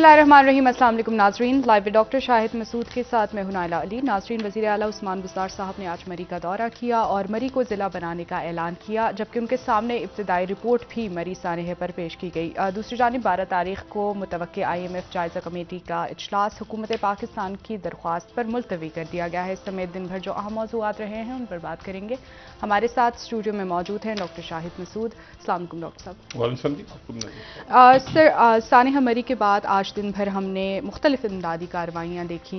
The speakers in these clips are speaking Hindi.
बिस्मिल्लाहिर्रहमानिर्रहीम। अस्सलाम वालेकुम नाजरीन, live with doctor Shahid Masood के साथ मैं हूं नाइला अली। नाजरीन, वज़ीर आला उस्मान बुज़दार साहब ने आज मरी का दौरा किया और मरी को ज़िला बनाने का ऐलान किया, जबकि उनके सामने इब्तिदाई रिपोर्ट भी मरी सानहे पर पेश की गई। दूसरी जानिब 12 तारीख को मुतवक्के IMF जायज़ा कमेटी का इजलास हुकूमत पाकिस्तान की दरख्वास्त पर मुलतवी कर दिया गया है। इस समेत दिन भर जो अहम मौज़ूआत रहे हैं उन पर बात करेंगे। हमारे साथ स्टूडियो में मौजूद हैं डॉक्टर शाहिद मसूद। अस्सलाम वालेकुम डॉक्टर साहब। सर, सानहा मरी के बाद आज दिन भर हमने मुख्तलिफ इमदादी कार्रवाइयाँ देखी,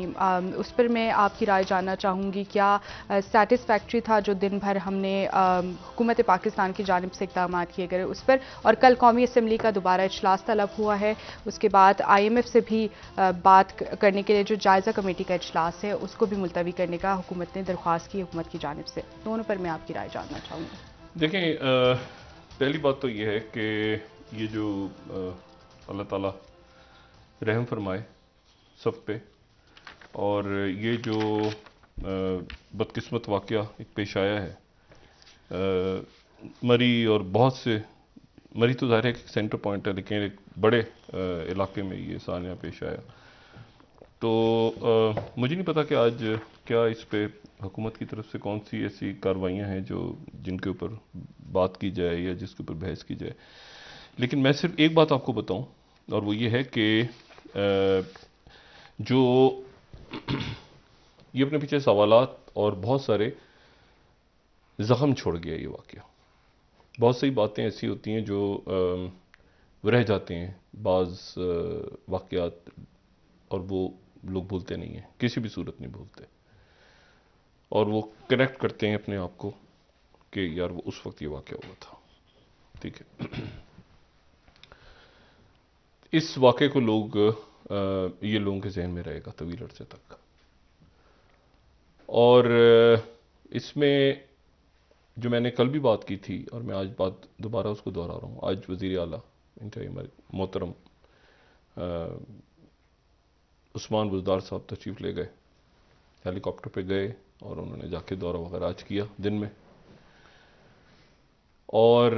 उस पर मैं आपकी राय जानना चाहूँगी। क्या सेटिस्फैक्ट्री था जो दिन भर हमने हुकूमत पाकिस्तान की जानिब से इक़दाम किए गए उस पर? और कल कौमी असम्बली का दोबारा इजलास तलब हुआ है, उसके बाद IMF से भी बात करने के लिए जो जायज़ा कमेटी का इजलास है उसको भी मुलतवी करने का हुकूमत ने दरख्वास्त की हुकूमत की जानिब से। दोनों पर मैं आपकी राय जानना चाहूँगी। देखें, पहली बात तो ये है कि ये जो अल्लाह ताला रहम फरमाए सब पे, और ये जो बदकिस्मत वाक़या एक पेश आया है मरी, और बहुत से मरी तो ज़ाहिर है कि सेंटर पॉइंट है, लेकिन एक बड़े इलाके में ये सानिया पेश आया। तो मुझे नहीं पता कि आज क्या इस पे हुकूमत की तरफ से कौन सी ऐसी कार्रवाइयाँ हैं जो जिनके ऊपर बात की जाए या जिसके ऊपर बहस की जाए। लेकिन मैं सिर्फ एक बात आपको बताऊं, और वो ये है कि जो ये अपने पीछे सवालात और बहुत सारे ज़ख्म छोड़ गया ये वाक़या। बहुत सी बातें ऐसी होती हैं जो रह जाते हैं, बाज़ वाक़यात, और वो लोग भूलते नहीं हैं, किसी भी सूरत नहीं भूलते, और वो कनेक्ट करते हैं अपने आप को कि यार वो उस वक्त ये वाक़या हुआ था। ठीक है, इस वाक़े को लोग ये लोगों के जहन में रहेगा तवील अरसे तक। और इसमें जो मैंने कल भी बात की थी और मैं आज बात दोबारा उसको दोहरा रहा हूँ। आज वज़ीर आला इंतरिम मोहतरम उस्मान बुज़दार साहब तशरीफ़ ले गए, हेलीकॉप्टर पे गए और उन्होंने जाके दौरा वगैरह आज किया दिन में। और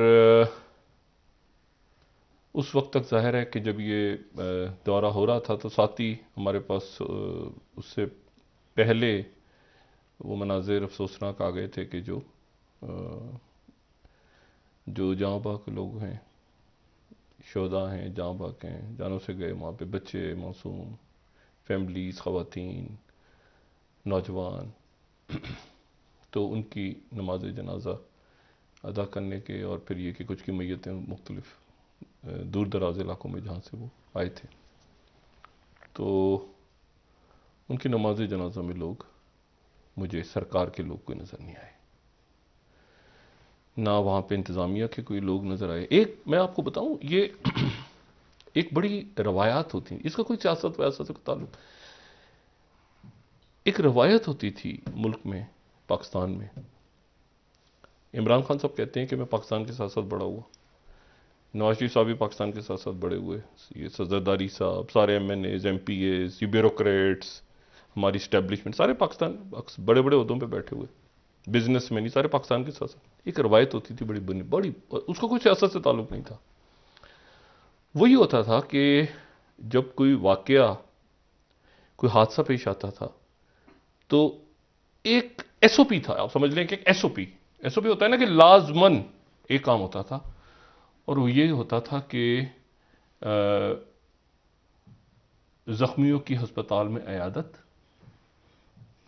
उस वक्त तक ज़ाहिर है कि जब ये दौरा हो रहा था तो साथ ही हमारे पास उससे पहले वो मनाज़िर अफसोसनाक आ गए थे कि जो जहाँ बाग लोग हैं, शोहदा हैं, जहाँ बाग हैं, जानों से गए, वहाँ पे बच्चे, मासूम, फैमिलीज़, ख़वातीन, नौजवान, तो उनकी नमाज जनाजा अदा करने के, और फिर ये कि कुछ की मैयतें मुख्तलिफ दूर दराज इलाकों में जहाँ से वो आए थे, तो उनकी नमाज जनाजा में लोग, मुझे सरकार के लोग कोई नज़र नहीं आए, ना वहाँ पे इंतज़ामिया के कोई लोग नज़र आए। एक मैं आपको बताऊँ, ये एक बड़ी रवायात होती, इसका कोई सियासत वयासत से ताल्लुक, एक रवायत होती थी मुल्क में, पाकिस्तान में। इमरान खान साहब कहते हैं कि मैं पाकिस्तान के साथ साथ बड़ा हुआ, नवाज शरीफ साहब भी पाकिस्तान के साथ साथ बड़े हुए, ये सजरदारी साहब, सारे MNAs, MPAs, ये ब्यूरोक्रेट्स, हमारी इस्टेब्लिशमेंट, सारे पाकिस्तान बड़े बड़े उहदों पे बैठे हुए बिजनेसमैन, सारे पाकिस्तान के साथ साथ। एक रवायत होती थी बड़ी बड़ी, उसका कोई सियासत से ताल्लुक नहीं था। वही होता था कि जब कोई वाकया, कोई हादसा पेश आता था, तो एक SOP था, आप समझ लें कि एक SOP होता है ना, कि लाजमन एक काम होता था, और वो ये होता था कि जख्मियों की अस्पताल में इयादत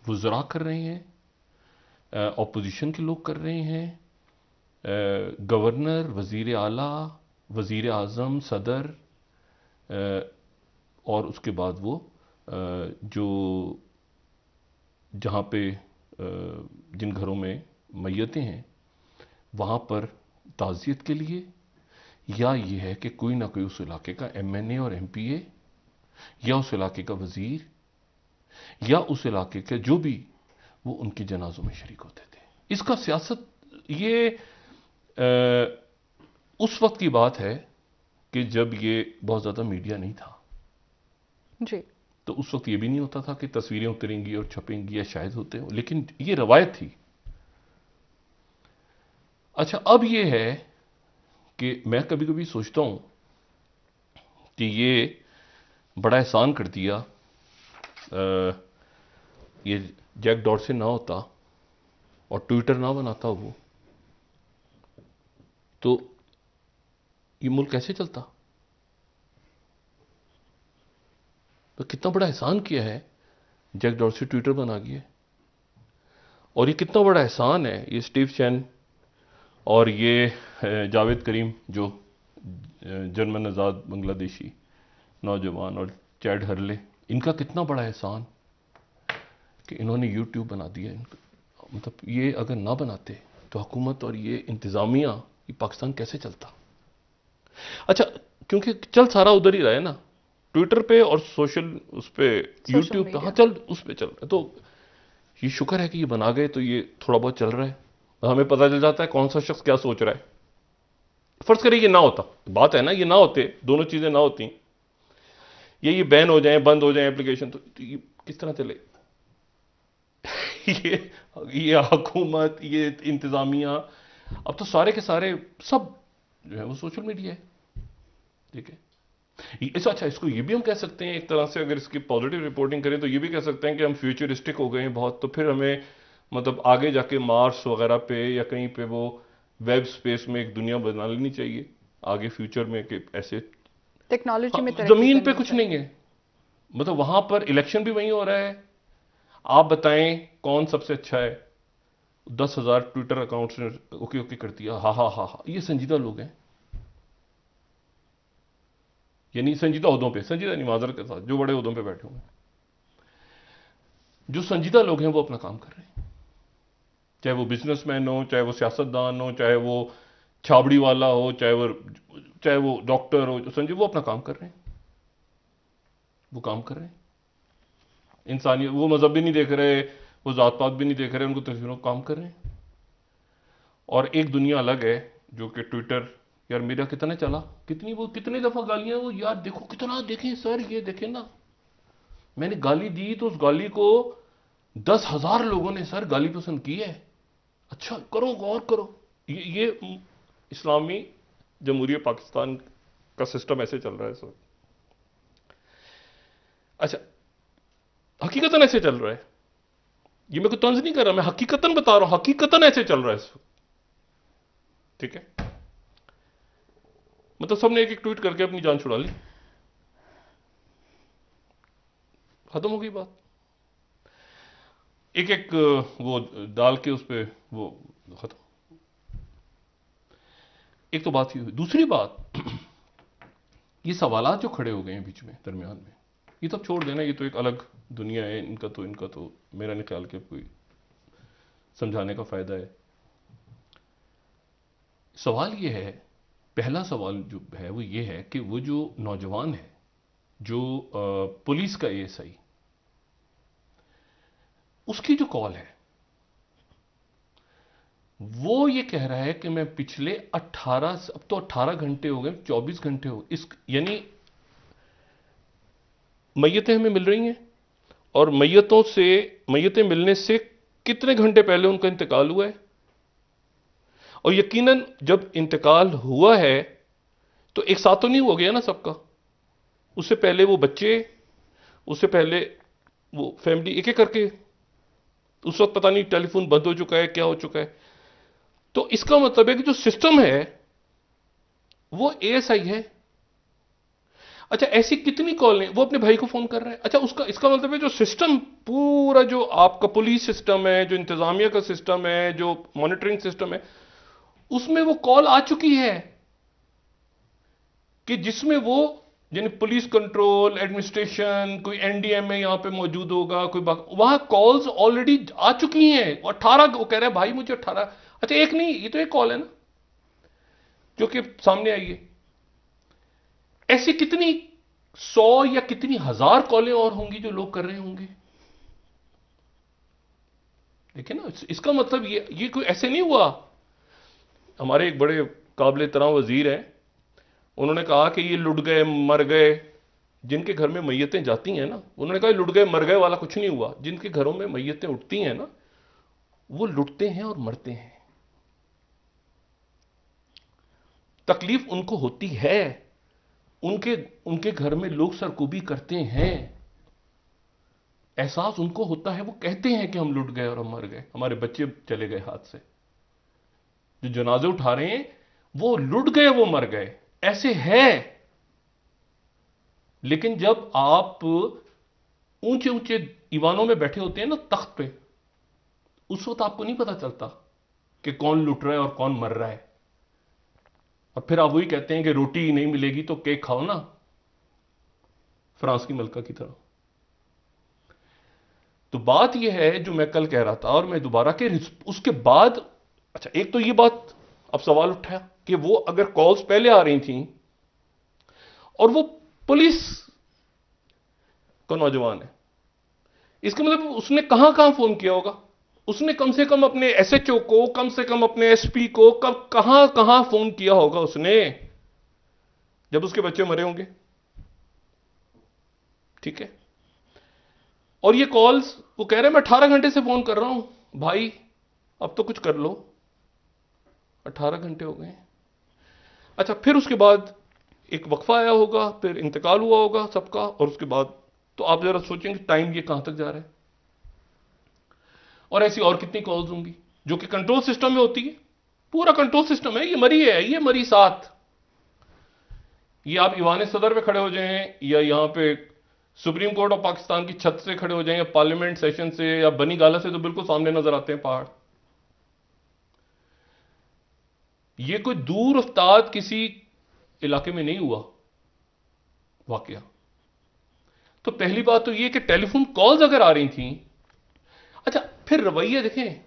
वुज़रा कर रहे हैं, अपोजिशन के लोग कर रहे हैं, गवर्नर, वज़ीर आला, वज़ीर आज़म, सदर, और उसके बाद वो जो जहाँ पे जिन घरों में मैयतें हैं वहाँ पर ताज़ियत के लिए, या ये है कि कोई ना कोई उस इलाके का MNA और MPA, या उस इलाके का वज़ीर, या उस इलाके के जो भी, वो उनके जनाजों में शरीक होते थे। इसका सियासत, ये उस वक्त की बात है कि जब ये बहुत ज़्यादा मीडिया नहीं था जी। तो उस वक्त ये भी नहीं होता था कि तस्वीरें उतरेंगी और छपेंगी, या शायद होते हो, लेकिन ये रवायत थी। अच्छा, अब ये है कि मैं कभी कभी सोचता हूँ कि ये बड़ा एहसान कर दिया। ये जैक डॉर्से ना होता और ट्विटर ना बनाता वो, तो ये मुल्क कैसे चलता? तो कितना बड़ा एहसान किया है जैक डॉर्से ट्विटर बना गया। और ये कितना बड़ा एहसान है ये स्टीव चैन और ये जावेद करीम, जो जर्मन आज़ाद बांग्लादेशी नौजवान, और चैड हरले, इनका कितना बड़ा एहसान कि इन्होंने यूट्यूब बना दिया। मतलब ये अगर ना बनाते तो हुकूमत और ये इंतज़ामिया, ये पाकिस्तान कैसे चलता? अच्छा, क्योंकि चल सारा उधर ही रहा है ना, ट्विटर पे और सोशल उस पे, यूट्यूब पे, हाँ चल उस पे चल रहा है। तो ये शुक्र है कि ये बना गए, तो ये थोड़ा बहुत चल रहा है, हमें पता चल जाता है कौन सा शख्स क्या सोच रहा है। फर्ज करिए ये ना होता, बात है ना, ये ना होते, दोनों चीजें ना होती, ये बैन हो जाए, बंद हो जाए एप्लीकेशन, तो ये किस तरह चले? ये हुकूमत, ये इंतजामिया, अब तो सारे के सारे सब जो है वो सोशल मीडिया है। ठीक है, अच्छा, इसको ये भी हम कह सकते हैं एक तरह से, अगर इसकी पॉजिटिव रिपोर्टिंग करें तो ये भी कह सकते हैं कि हम फ्यूचरिस्टिक हो गए हैं बहुत, तो फिर हमें मतलब आगे जाके मार्स वगैरह पे या कहीं पे वो वेब स्पेस में एक दुनिया बना लेनी चाहिए आगे फ्यूचर में, कि ऐसे टेक्नोलॉजी में जमीन पे कुछ नहीं है, मतलब वहां पर इलेक्शन भी वहीं हो रहा है। आप बताएं कौन सबसे अच्छा है? 10,000 ट्विटर अकाउंट्स ने ओके ओके कर दिया, हा हा हा हा। ये संजीदा लोग हैं, यानी संजीदा उहदों पे, संजीदा नहीं माजर के साथ, जो बड़े उहदों पे बैठे हुए हैं, जो संजीदा लोग हैं वो अपना काम कर रहे हैं, चाहे वो बिजनेसमैन हो, चाहे वो सियासतदान हो, चाहे वो छाबड़ी वाला हो, चाहे वो डॉक्टर हो, संजय वो अपना काम कर रहे हैं, वो काम कर रहे हैं। इंसानियत, वो मजहब भी नहीं देख रहे, वो जात पात भी नहीं देख रहे, उनको तस्वीरों काम कर रहे हैं। और एक दुनिया अलग है जो कि ट्विटर, यार मेरा कितना चला, कितनी दफा गालियां, वो यार देखो कितना, देखें सर ये देखें ना, मैंने गाली दी तो उस गाली को 10,000 लोगों ने सर गाली पसंद की है। अच्छा करो, गौर करो, ये इस्लामी जमहूरियत पाकिस्तान का सिस्टम ऐसे चल रहा है सर। अच्छा, हकीकतन ऐसे चल रहा है, ये मैं कोई तंज नहीं कर रहा, मैं हकीकतन बता रहा हूं, हकीकतन ऐसे चल रहा है इस वक्त। ठीक है, मतलब सबने एक एक ट्वीट करके अपनी जान छुड़ा ली, खत्म हो गई बात। एक एक वो डाल के उस पर वो खत्म। एक तो बात ही हुई, दूसरी बात ये सवालात जो खड़े हो गए हैं बीच में दरमियान में, ये तो छोड़ देना, ये तो एक अलग दुनिया है, इनका तो मेरा नहीं ख्याल कि कोई समझाने का फायदा है। सवाल ये है, पहला सवाल जो है वो ये है कि वो जो नौजवान है, जो पुलिस का एएसआई, उसकी जो कॉल है, वो ये कह रहा है कि मैं पिछले 18, अब तो 18 घंटे हो गए, 24 घंटे हो, इस यानी मैयतें हमें मिल रही हैं, और मैयतें मिलने से कितने घंटे पहले उनका इंतकाल हुआ है, और यकीनन जब इंतकाल हुआ है तो एक साथ तो नहीं हो गया ना सबका, उससे पहले वो बच्चे, उससे पहले वो फैमिली, एक एक करके, उस वक्त पता नहीं टेलीफोन बंद हो चुका है, क्या हो चुका है। तो इसका मतलब है कि जो सिस्टम है वो एएसआई है। अच्छा, ऐसी कितनी कॉल है, वो अपने भाई को फोन कर रहा है। अच्छा, इसका मतलब है जो सिस्टम पूरा, जो आपका पुलिस सिस्टम है, जो इंतजामिया का सिस्टम है, जो मॉनिटरिंग सिस्टम है, उसमें वो कॉल आ चुकी है कि जिसमें वो, यानी पुलिस कंट्रोल एडमिनिस्ट्रेशन, कोई एनडीएमए यहां पे मौजूद होगा, वहां कॉल्स ऑलरेडी आ चुकी हैं। 18, वो कह रहा है भाई मुझे 18, अच्छा एक नहीं, ये तो एक कॉल है ना जो कि सामने आई है। ऐसी कितनी 100 या कितनी 1000 कॉलें और होंगी जो लोग कर रहे होंगे। देखिए ना, इसका मतलब ये कोई ऐसे नहीं हुआ। हमारे एक बड़े काबिल तरह वजीर हैं, उन्होंने कहा कि ये लुट गए मर गए, जिनके घर में मैयतें जाती हैं ना, उन्होंने कहा लुट गए मर गए वाला कुछ नहीं हुआ, जिनके घरों में मैयतें उठती हैं ना, वो लुटते हैं और मरते हैं। तकलीफ उनको होती है, उनके उनके घर में लोग सरकूबी करते हैं, एहसास उनको होता है, वो कहते हैं कि हम लुट गए और हम मर गए, हमारे बच्चे चले गए हाथ से। जो जनाजे उठा रहे हैं वो लुट गए, वो मर गए, ऐसे है। लेकिन जब आप ऊंचे ऊंचे ईवानों में बैठे होते हैं ना, तख्त पे, उस वक्त आपको नहीं पता चलता कि कौन लुट रहा है और कौन मर रहा है। और फिर आप वही कहते हैं कि रोटी नहीं मिलेगी तो केक खाओ ना, फ्रांस की मलका की तरह। तो बात यह है जो मैं कल कह रहा था, और मैं दोबारा के उसके बाद, अच्छा एक तो ये बात अब सवाल उठा कि वो अगर कॉल्स पहले आ रही थी और वो पुलिस का नौजवान है, इसका मतलब उसने कहां कहां फोन किया होगा। उसने कम से कम अपने एसएचओ को, कम से कम अपने एसपी को, कब कहां कहां फोन किया होगा उसने जब उसके बच्चे मरे होंगे। ठीक है, और ये कॉल्स वो कह रहे हैं मैं 18 घंटे से फोन कर रहा हूं। भाई अब तो कुछ कर लो, 18 घंटे हो गए। अच्छा, फिर उसके बाद एक वक्फा आया होगा, फिर इंतकाल हुआ होगा सबका, और उसके बाद तो आप जरा सोचेंगे टाइम ये कहां तक जा रहा है। और ऐसी और कितनी कॉल्स होंगी जो कि कंट्रोल सिस्टम में होती है, पूरा कंट्रोल सिस्टम है, ये मरी है, ये मरी साथ। ये आप ईवान सदर पे खड़े हो जाएं या यहां पे सुप्रीम कोर्ट ऑफ पाकिस्तान की छत से खड़े हो जाएं या पार्लियामेंट सेशन से या बनी गाला से, तो बिल्कुल सामने नजर आते हैं पहाड़। ये कोई दूर उस्ताद किसी इलाके में नहीं हुआ वाकया। तो पहली बात तो ये कि टेलीफोन कॉल्स अगर आ रही थी। अच्छा, फिर रवैया देखें,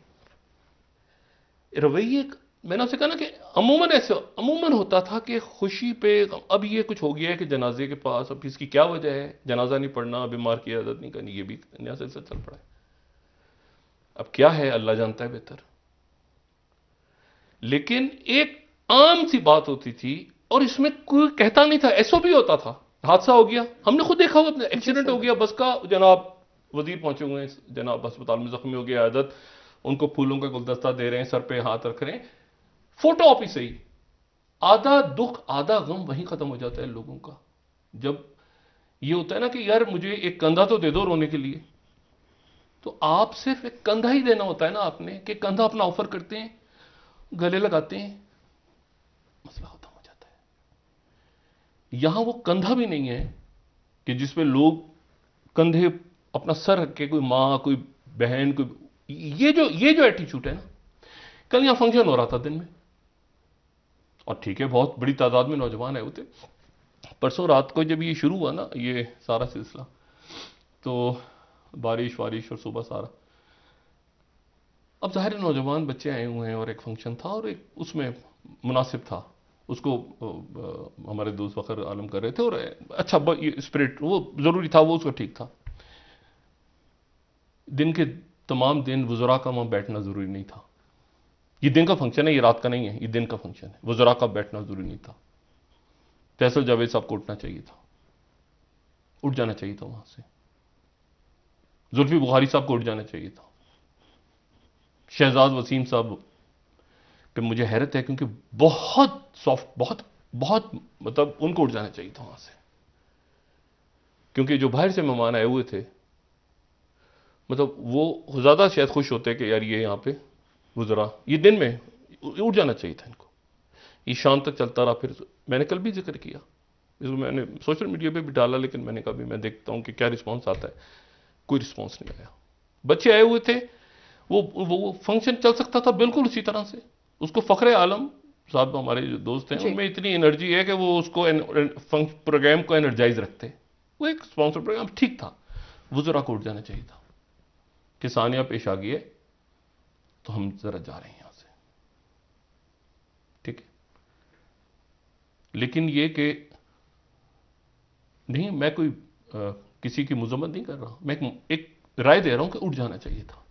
रवैये मैंने आपसे कहा ना कि अमूमन ऐसे अमूमन होता था कि खुशी पे, अब ये कुछ हो गया है कि जनाजे के पास, अब इसकी क्या वजह है, जनाजा नहीं पढ़ना, बीमार की आदत नहीं करनी, ये भी नया सिलसिला चल पड़ा है। अब क्या है अल्लाह जानता है बेहतर। लेकिन एक आम सी बात होती थी और इसमें कोई कहता नहीं था, एसओपी होता था। हादसा हो गया, हमने खुद देखा हुआ, एक्सीडेंट हो गया बस का, जनाब वजीर पहुंचे हुए हैं, जनाब अस्पताल में जख्मी हो गया, आदत, उनको फूलों का गुलदस्ता दे रहे हैं, सर पे हाथ रख रहे हैं, फोटो ऑफिस से ही। आधा दुख आधा गम वहीं खत्म हो जाता है लोगों का। जब ये होता है ना कि यार मुझे एक कंधा तो दे दो रोने के लिए, तो आप सिर्फ एक कंधा ही देना होता है ना आपने, कि कंधा अपना ऑफर करते हैं, गले लगाते हैं, मसला खत्म हो जाता है। यहां वो कंधा भी नहीं है कि जिसपे लोग कंधे अपना सर रख के, कोई मां, कोई बहन, कोई, ये जो एटीट्यूड है ना। कल यहां फंक्शन हो रहा था दिन में, और ठीक है बहुत बड़ी तादाद में नौजवान आए होते। परसों रात को जब ये शुरू हुआ ना, ये सारा सिलसिला, तो बारिश वारिश और सुबह सारा, अब जाहिर नौजवान बच्चे आए हुए हैं और एक फंक्शन था और एक उसमें मुनासिब था उसको, हमारे दोस्त फखर आलम कर रहे थे, और अच्छा स्पिरिट वो जरूरी था, वो उसको ठीक था। दिन के तमाम दिन वज़रा का वहां बैठना जरूरी नहीं था। ये दिन का फंक्शन है, ये रात का नहीं है, ये दिन का फंक्शन है। वज़रा का बैठना जरूरी नहीं था। फैसल जावेद साहब को उठना चाहिए था, उठ जाना चाहिए था वहां से। जुल्फी बुखारी साहब को उठ जाना चाहिए था। शहजाद वसीम साहब पे मुझे हैरत है, क्योंकि बहुत सॉफ्ट, बहुत बहुत मतलब उनको उठ जाना चाहिए था वहां से। क्योंकि जो बाहर से मेहमान आए हुए थे, मतलब वो ज्यादा शायद खुश होते कि यार ये यहां पे गुजरा, ये दिन में उठ जाना चाहिए था इनको। ये शाम तक चलता रहा। फिर मैंने कल भी जिक्र किया, इसको मैंने सोशल मीडिया पे भी डाला, लेकिन मैंने कहा भी मैं देखता हूं कि क्या रिस्पॉन्स आता है। कोई रिस्पॉन्स नहीं आया। बच्चे आए हुए थे, वो फंक्शन चल सकता था बिल्कुल उसी तरह से। उसको फखरे आलम साहब हमारे जो दोस्त हैं, उनमें इतनी एनर्जी है कि वो उसको प्रोग्राम को एनर्जाइज रखते। वो एक स्पॉन्सर प्रोग्राम ठीक था, वज़रा को उठ जाना चाहिए था कि सानिया पेश आ गई है तो हम जरा जा रहे हैं यहां से, ठीक है। लेकिन ये कि नहीं, मैं कोई किसी की मुजम्मत नहीं कर रहा, मैं एक राय दे रहा हूं कि उठ जाना चाहिए था।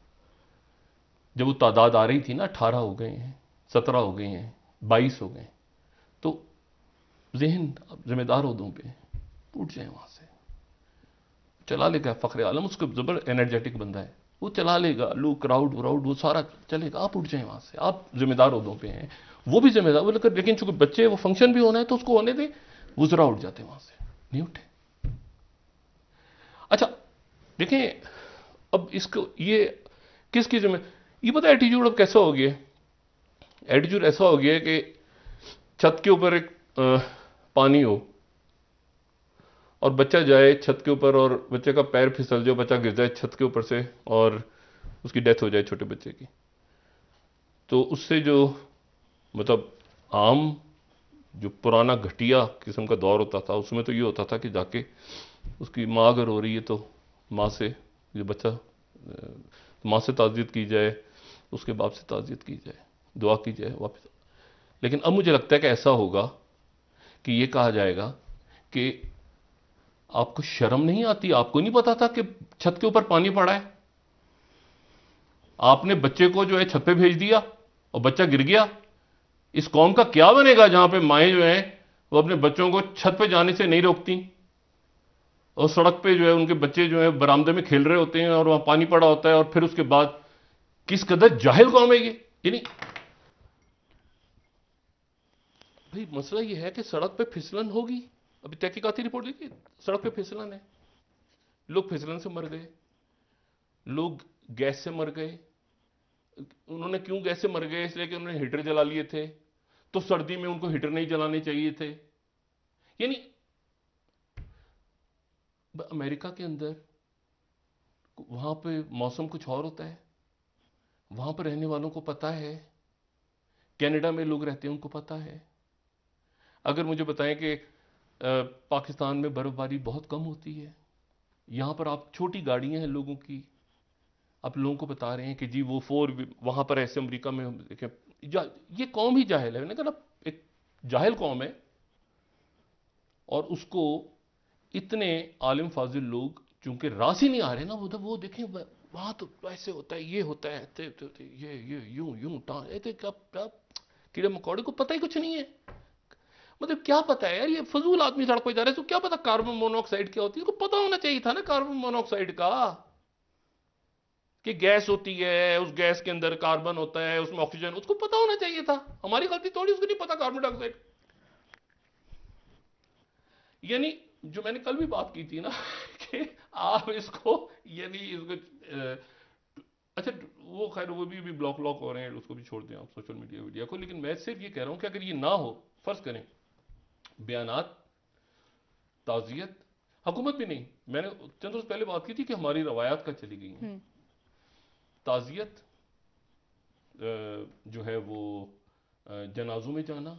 जब वो तादाद आ रही थी ना, 18 हो गए हैं, 17 हो गए हैं, 22 हो गए, तो जहन जिम्मेदार उहदों पे उठ जाए वहां से। चला लेगा फखरे आलम, उसको जबर एनर्जेटिक बंदा है, वो चला लेगा, लोग क्राउड व्राउड वो सारा चलेगा। आप उठ जाए वहां से, आप जिम्मेदार उहदों पे हैं, वो भी जिम्मेदार वो लेकर। लेकिन चूंकि बच्चे, वो फंक्शन भी होना है तो उसको होने दें, वुजरा उठ जाते वहां से, नहीं उठे। अच्छा देखें, अब इसको ये किसकी जिम्मे, ये पता एटीट्यूड अब कैसा हो गया, एटीट्यूड ऐसा हो गया कि छत के ऊपर एक पानी हो और बच्चा जाए छत के ऊपर और बच्चे का पैर फिसल जाए, बच्चा गिर जाए छत के ऊपर से और उसकी डेथ हो जाए छोटे बच्चे की, तो उससे जो मतलब आम जो पुराना घटिया किस्म का दौर होता था उसमें तो ये होता था कि जाके उसकी माँ अगर हो रही है तो माँ से जो बच्चा माँ से ताज़ियत की जाए, उसके बाप से ताज़ियत की जाए, दुआ की जाए वापस। लेकिन अब मुझे लगता है कि ऐसा होगा कि ये कहा जाएगा कि आपको शर्म नहीं आती, आपको नहीं पता था कि छत के ऊपर पानी पड़ा है, आपने बच्चे को जो है छत पे भेज दिया और बच्चा गिर गया। इस कौम का क्या बनेगा जहां पे माएँ जो हैं वो अपने बच्चों को छत पे जाने से नहीं रोकती और सड़क पे जो है उनके बच्चे जो है बरामदे में खेल रहे होते हैं और वहां पानी पड़ा होता है, और फिर उसके बाद किस कदर जाहिल कौम है ये। यानी भाई मसला ये है कि सड़क पे फिसलन होगी, अभी तहकीकाती रिपोर्ट देखिए, सड़क पे फिसलन है, लोग फिसलन से मर गए, लोग गैस से मर गए। उन्होंने क्यों गैस से मर गए, इसलिए कि उन्होंने हीटर जला लिए थे, तो सर्दी में उनको हीटर नहीं जलाने चाहिए थे। यानी अमेरिका के अंदर वहां पे मौसम कुछ और होता है, वहां पर रहने वालों को पता है, कनाडा में लोग रहते हैं उनको पता है। अगर मुझे बताएं कि पाकिस्तान में बर्फबारी बहुत कम होती है, यहां पर आप छोटी गाड़ियां हैं लोगों की, आप लोगों को बता रहे हैं कि जी वो वहां पर ऐसे अमेरिका में देखें, ये कौम ही जाहिल है। मैंने कहा ना, एक जाहिल कौम है और उसको इतने आलिम फाजिल लोग चूंकि रास ही नहीं आ रहे ना, वो देखें वहां तो ऐसे होता है, ये होता है, ये यूं यूं कीड़े मकोड़े को पता ही कुछ नहीं है। मतलब क्या पता है यार, ये फजूल आदमी सड़क पर जा रहे हैं तो क्या पता कार्बन मोनोऑक्साइड क्या होती है, उसको पता होना चाहिए था ना कार्बन मोनोऑक्साइड का, कि गैस होती है, उस गैस के अंदर कार्बन होता है, उसमें ऑक्सीजन, उसको पता होना चाहिए था। हमारी गलती थोड़ी, उसको नहीं पता कार्बन डाइऑक्साइड। यानी जो मैंने कल भी बात की थी ना कि आप इसको यानी इसको अच्छा वो खैर वो भी ब्लॉक हो रहे हैं, उसको भी छोड़ दें आप सोशल मीडिया को। लेकिन मैं सिर्फ ये कह रहा हूं कि अगर ये ना हो, फर्ज करें बयानात, ताजियत, हुकूमत भी नहीं, मैंने चंद रोज पहले बात की थी कि हमारी रवायात का चली गई हैं, ताजियत जो है वो जनाजों में जाना,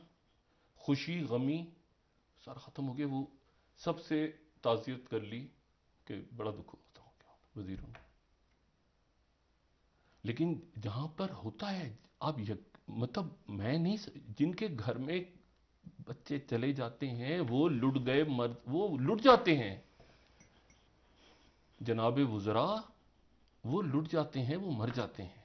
खुशी गमी सारा खत्म हो गया, वो सबसे ताजियत कर ली कि बड़ा दुख होता हो गया वजीरों ने। लेकिन जहां पर होता है, आप मतलब मैं नहीं, जिनके घर में बच्चे चले जाते हैं वो लुट गए, वो लुट जाते हैं जनाबे वुजरा, वो लुट जाते हैं, वो मर जाते हैं।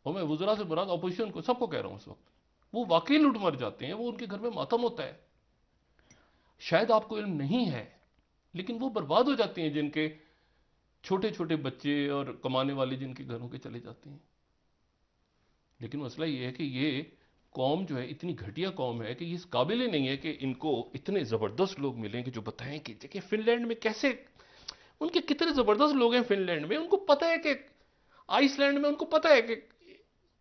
और मैं वुजरा से मुराद अपोजिशन को सबको कह रहा हूं इस वक्त, वो वाकई लुट मर जाते हैं, वो उनके घर में मातम होता है। शायद आपको इल्म नहीं है लेकिन वो बर्बाद हो जाते हैं जिनके छोटे छोटे बच्चे और कमाने वाले जिनके घरों के चले जाते हैं। लेकिन मसला ये है कि ये कौम जो है इतनी घटिया कौम है कि ये इस काबिल ही नहीं है कि इनको इतने जबरदस्त लोग मिलें कि जो बताएं कि देखिए फिनलैंड में कैसे, उनके कितने जबरदस्त लोग हैं फिनलैंड में, उनको पता है कि आइसलैंड में उनको पता है कि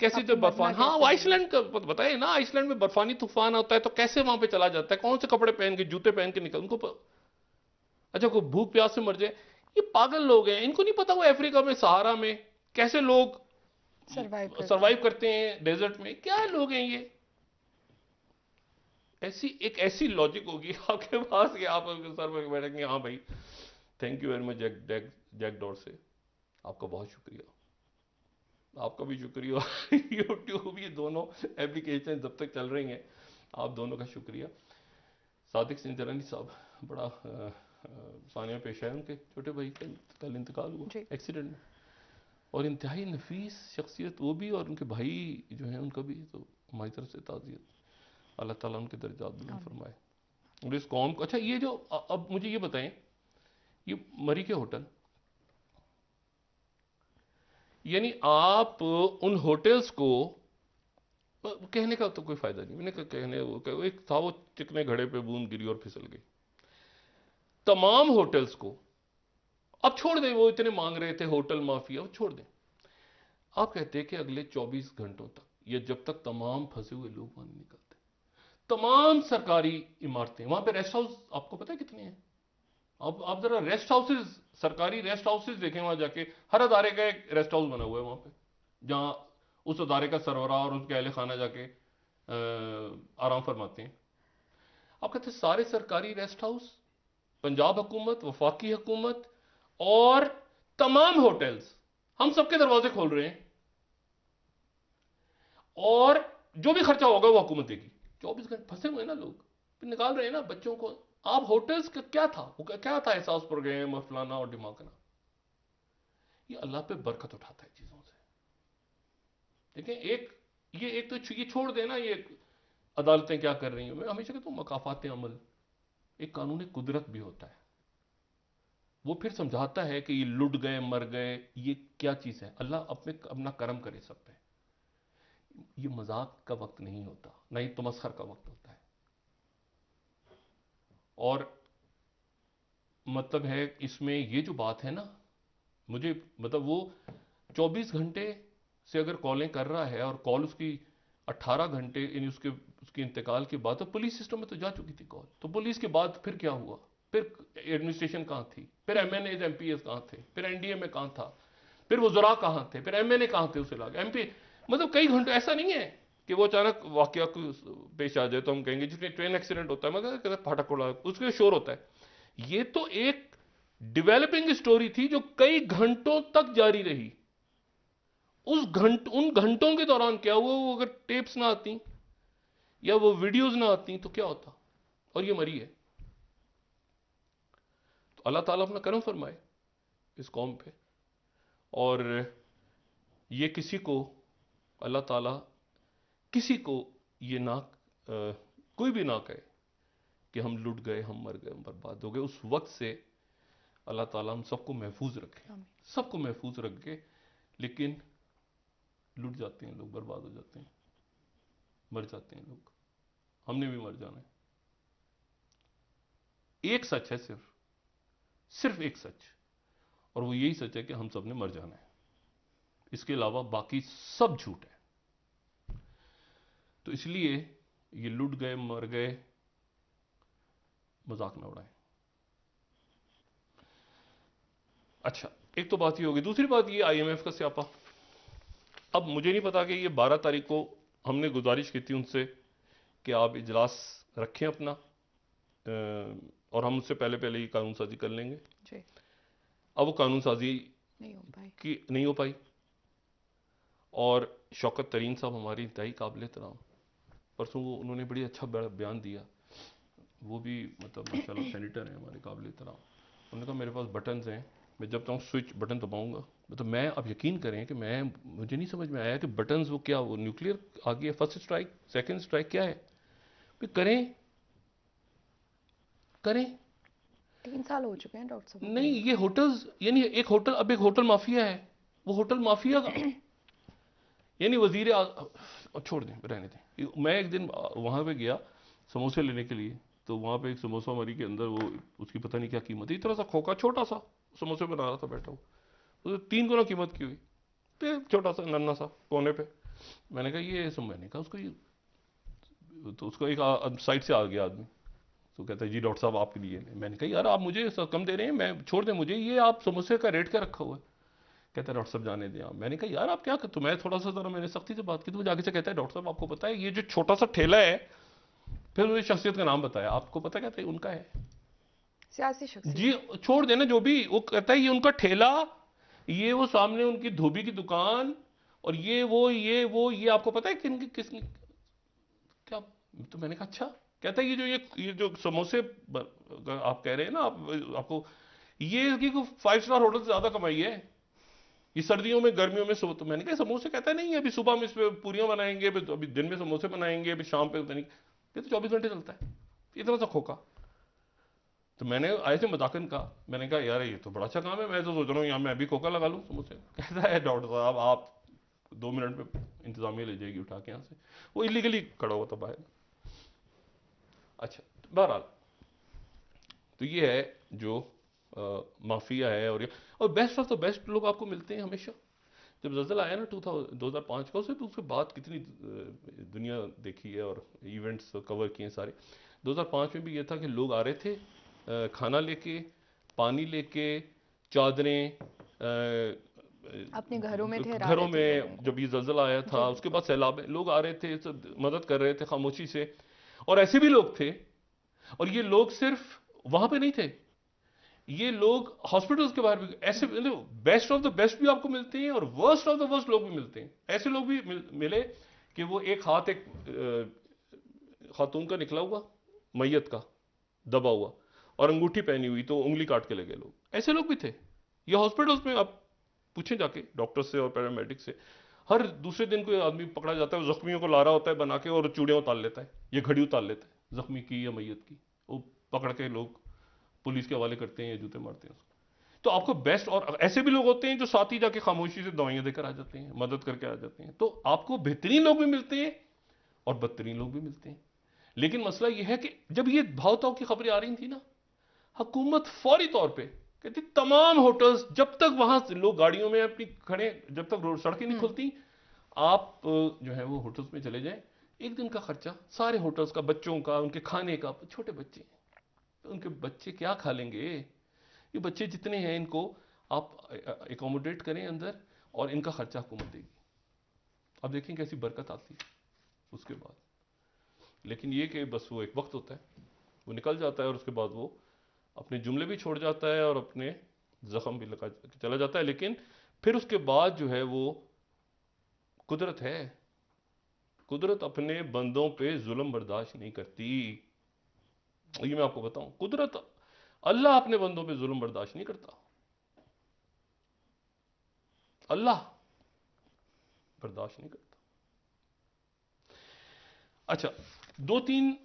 कैसे जब बर्फान, हाँ वो आइसलैंड का बताए ना, आइसलैंड में बर्फानी तूफान होता है तो कैसे वहां पे चला जाता है, कौन से कपड़े पहन के जूते पहन के निकल, उनको अच्छा कोई भूख प्यास से मर जाए, ये पागल लोग हैं, इनको नहीं पता वो अफ्रीका में सहारा में कैसे लोग सरवाइव करते हैं, डेजर्ट में क्या लोग हैं ये। ऐसी लॉजिक होगी आपके पास कि आप सर पर बैठेंगे, हाँ भाई थैंक यू वेरी मच जैक डॉट से, आपका बहुत शुक्रिया, आपका भी शुक्रिया यूट्यूब, ये दोनों एप्लीकेशन जब तक चल रही हैं आप दोनों का शुक्रिया। सादिक सिंजरानी साहब बड़ा सानिया पेश है, उनके छोटे भाई का कल इंतकाल हुआ एक्सीडेंट में, और इंतहाई नफीस शख्सियत वो भी, और उनके भाई जो हैं उनका भी, तो हमारी तरफ से ताज़ियत, अल्लाह ताला उनके दर्जात बुलंद फरमाए। और इस कौम को, अच्छा ये जो अब मुझे ये बताएं, ये मरी के होटल, यानी आप उन होटल्स को कहने का तो कोई फायदा नहीं। मैंने कहा एक था वो चिकने घड़े पे बूंद गिरी और फिसल गई। तमाम होटल्स को अब छोड़ दें, वो इतने मांग रहे थे होटल माफिया, वो छोड़ दें। आप कहते हैं कि अगले 24 घंटों तक, ये जब तक तमाम फंसे हुए लोग वहां नहीं निकलते, तमाम सरकारी इमारतें, वहां पे रेस्ट हाउस आपको पता है कितने हैं? आप जरा रेस्ट हाउसेज, सरकारी रेस्ट हाउसेज देखें वहां जाके। हर अदारे का एक रेस्ट हाउस बना हुआ है वहां पे, जहां उस अदारे का सरवरा और उसके अहले खाना जाके आराम फरमाते हैं। आप कहते हैं सारे सरकारी रेस्ट हाउस, पंजाब हुकूमत, वफाकी हुकूमत और तमाम होटल्स, हम सबके दरवाजे खोल रहे हैं और जो भी खर्चा होगा वो हुकूमत देगी। 24 घंटे फंसे हुए ना लोग, फिर निकाल रहे हैं ना बच्चों को। आप होटल्स का क्या था, वो क्या था, एहसास प्रोग्राम और फलाना और दिमागना। ये अल्लाह पे बरकत उठाता है चीजों से। देखें, एक तो ये छोड़ देना, ये अदालतें क्या कर रही हैं। मैं हमेशा कहता हूं मकाफात अमल, एक कानून कुदरत भी होता है। वो फिर समझाता है कि ये लुट गए मर गए, ये क्या चीज है। अल्लाह अपना करम करे सब पे। ये मजाक का वक्त नहीं होता, ना ही तमस्खर का वक्त होता है। और मतलब है इसमें ये जो बात है ना, मुझे मतलब वो 24 घंटे से अगर कॉलें कर रहा है और कॉल उसकी 18 घंटे यानी उसके इंतकाल के बाद, तो पुलिस सिस्टम में तो जा चुकी थी कॉल। तो पुलिस के बाद फिर क्या हुआ? फिर एडमिनिस्ट्रेशन कहां थी? फिर एमएनए एमपीएस कहां थे? फिर एनडीए में कहां था? फिर वजुरा कहां थे? फिर एमएनए कहां थे? उसे लाके एमपी, मतलब कई घंटे। ऐसा नहीं है कि वो अचानक वाकया पेश आ जाए तो हम कहेंगे, जिसमें ट्रेन एक्सीडेंट होता है मगर फाटक उड़ा उसके शोर होता है। ये तो एक डेवलपिंग स्टोरी थी जो कई घंटों तक जारी रही। उन घंटों के दौरान क्या हुआ, वो अगर टेप्स ना आती या वो वीडियोस ना आती तो क्या होता। और ये मरी है। तो अल्लाह ताला अपना करम फरमाए इस कौम पे। और ये किसी को, अल्लाह ताला किसी को ये ना कोई भी ना कहे कि हम लुट गए, हम मर गए, हम बर्बाद हो गए। उस वक्त से अल्लाह ताला हम सबको महफूज रखे, सबको महफूज रखे। लेकिन लुट जाते हैं लोग, बर्बाद हो जाते हैं, मर जाते हैं लोग। हमने भी मर जाना है। एक सच है, सिर्फ एक सच, और वो यही सच है कि हम सब ने मर जाना है। इसके अलावा बाकी सब झूठ है। तो इसलिए ये लुट गए मर गए मजाक ना उड़ाएं। अच्छा, एक तो बात ये होगी। दूसरी बात ये आईएमएफ का स्यापा। अब मुझे नहीं पता कि ये 12 तारीख को हमने गुजारिश की थी उनसे कि आप इजलास रखें अपना, और हम उससे पहले पहले ही कानून साजी कर लेंगे जी। अब वो कानून साजी नहीं हो पाई। और शौकत तरीन साहब हमारी इंतहाई काबिल एहतराम, परसों वो उन्होंने बड़ी अच्छा बयान दिया। वो भी मतलब माशाल्लाह सेनेटर हैं हमारे काबिल एहतराम। उन्होंने कहा मेरे पास बटन्स हैं, मैं जब तक स्विच बटन दबाऊंगा, मतलब मैं, अब यकीन करें कि मुझे नहीं समझ में आया कि बटन्स वो क्या, वो न्यूक्लियर आ गया, फर्स्ट स्ट्राइक सेकंड स्ट्राइक क्या है? करें करें। 3 साल हो चुके हैं डॉक्टर साहब। नहीं, ये होटल्स, यानी एक होटल, अब एक होटल माफिया है, वो होटल माफिया का यानी छोड़ दें, रहने दें। मैं एक दिन वहां पे गया समोसे लेने के लिए, तो वहां पे एक समोसा मरी के अंदर वो, उसकी पता नहीं क्या कीमत है, इतना सा खोखा छोटा सा समोसे बना रहा था बैठा हुआ, तो 3 गुना कीमत की हुई, तो छोटा सा नन्ना सा कोने पे। मैंने कहा ये मैंने कहा उसको, ये तो उसको एक साइड से आ गया आदमी, तो कहता है जी डॉक्टर साहब आपके लिए। मैंने कहा यार आप मुझे कम दे रहे हैं, मैं छोड़ दें मुझे, ये आप समोसे का रेट क्या रखा हुआ है? कहता है डॉक्टर साहब जाने दें आप। मैंने कहा यार आप क्या कर, तो मैं थोड़ा सा जरा मैंने सख्ती से बात की, तो वो आगे से कहता है डॉक्टर साहब आपको पता है ये जो छोटा सा ठेला है, फिर मुझे शख्सियत का नाम बताया, आपको पता कहता है उनका है, सियासी शख्सियत जी छोड़ देना जो भी। वो कहता है ये उनका ठेला, ये वो सामने उनकी धोबी की दुकान, और ये आपको पता है किस क्या? तो मैंने कहा अच्छा। कहता है ये जो समोसे आप कह रहे हैं ना, आपको ये इसकी 5 स्टार होटल से ज्यादा कमाई है, ये सर्दियों में गर्मियों में सुबह। तो मैंने कहा समोसे, कहता है नहीं अभी सुबह में इस पे पूरियां बनाएंगे, अभी दिन में समोसे बनाएंगे, अभी शाम पे नहीं, ये तो 24 घंटे चलता है, इतना सा खोखा। तो मैंने ऐसे मजाकन कहा, मैंने कहा यार ये तो बड़ा अच्छा काम है, मैं तो सोच रहा हूँ यहाँ मैं अभी खोखा लगा लूँ समोसे। कहता है डॉक्टर साहब आप 2 मिनट में इंतजामिया ले जाएगी उठा के यहाँ से, वो इलीगली खड़ा हुआ था बाहर। अच्छा, बहरहाल तो ये है जो माफिया है। और बेस्ट ऑफ द बेस्ट लोग आपको मिलते हैं हमेशा। जब जल्जला आया ना 2005 का, उसके बाद कितनी दुनिया देखी है और इवेंट्स कवर किए सारे। 2005 में भी ये था कि लोग आ रहे थे खाना लेके, पानी लेके, चादरें, अपने घरों में ठहरा घरों रहे थे लोगों में। को। जब ये जल्जला आया था, जी। उसके बाद सैलाब, लोग आ रहे थे, सब मदद कर रहे थे खामोशी से। और ऐसे भी लोग थे, और ये लोग सिर्फ वहां पे नहीं थे, ये लोग हॉस्पिटल्स के बाहर भी ऐसे, बेस्ट ऑफ द बेस्ट भी आपको मिलते हैं और वर्स्ट ऑफ द वर्स्ट लोग भी मिलते हैं। ऐसे लोग भी मिले कि वो एक हाथ एक खातून का निकला हुआ, मैयत का दबा हुआ, और अंगूठी पहनी हुई, तो उंगली काट के लगे लोग। ऐसे लोग भी थे। ये हॉस्पिटल्स में आप पूछें जाके डॉक्टर से और पैरामेडिक से, हर दूसरे दिन कोई आदमी पकड़ा जाता है, वो जख्मियों को ला रहा होता है बना के, और चूड़ियां उतार लेता है, ये घड़ी उतार लेता है जख्मी की या मैयत की। वो पकड़ के लोग पुलिस के हवाले करते हैं या जूते मारते हैं उसको। तो आपको बेस्ट, और ऐसे भी लोग होते हैं जो साथ ही जाके खामोशी से दवाइयां देकर आ जाते हैं, मदद करके आ जाते हैं। तो आपको बेहतरीन लोग भी मिलते हैं और बदतरीन लोग भी मिलते हैं। लेकिन मसला यह है कि जब ये भाव ताव की खबरें आ रही थी ना, हुकूमत फौरी तौर पे कहती तमाम होटल्स, जब तक वहां से लोग गाड़ियों में अपनी खड़े, जब तक रोड सड़कें नहीं खुलती, आप जो है वो होटल्स में चले जाएं। एक दिन का खर्चा सारे होटल्स का, बच्चों का, उनके खाने का, छोटे बच्चे हैं तो उनके बच्चे क्या खा लेंगे। ये बच्चे जितने हैं इनको आप एकोमोडेट करें अंदर, और इनका खर्चा हुकूमत देगी। अब देखें कैसी बरकत आती है उसके बाद। लेकिन ये कि बस वो एक वक्त होता है, वो निकल जाता है, और उसके बाद वो अपने जुमले भी छोड़ जाता है और अपने जख्म भी लगा चला जाता है। लेकिन फिर उसके बाद जो है वो कुदरत है, कुदरत अपने बंदों पे जुल्म बर्दाश्त नहीं करती। ये मैं आपको बताऊं, कुदरत, अल्लाह अपने बंदों पे जुल्म बर्दाश्त नहीं करता। अल्लाह बर्दाश्त नहीं करता। अच्छा, दो तीन